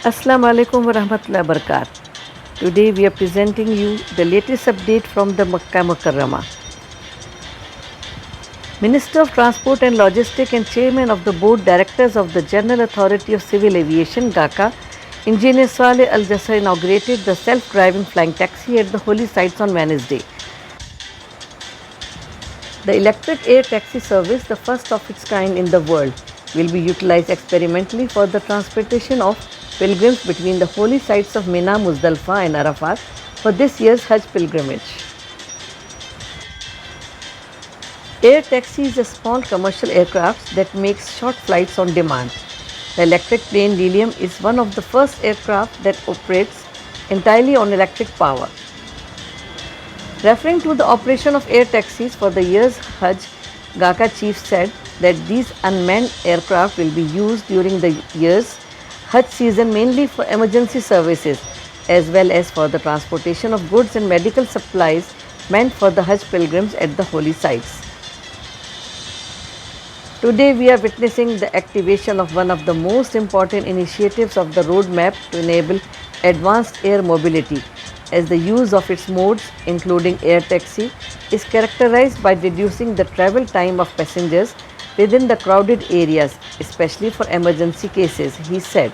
Assalamu alaikum wa rahmatullahi wa barakatuh. Today we are presenting you the latest update from the Makkah Mukarramah. Minister of Transport and Logistics and Chairman of the Board Directors of the General Authority of Civil Aviation (GACA), Engineer Saleh Al Jasser inaugurated the self-driving flying taxi at the holy sites on Wednesday. The electric air taxi service, the first of its kind in the world, will be utilized experimentally for the transportation of pilgrims between the holy sites of Mina, Muzdalifah and Arafat for this year's Hajj pilgrimage. Air taxi is a small commercial aircraft that makes short flights on demand. The electric plane Lilium is one of the first aircraft that operates entirely on electric power. Referring to the operation of air taxis for the year's Hajj, GACA chief said that these unmanned aircraft will be used during the year's Hajj season mainly for emergency services as well as for the transportation of goods and medical supplies meant for the Hajj pilgrims at the holy sites. Today we are witnessing the activation of one of the most important initiatives of the roadmap to enable advanced air mobility, as the use of its modes including air taxi is characterized by reducing the travel time of passengers within the crowded areas, especially for emergency cases, he said.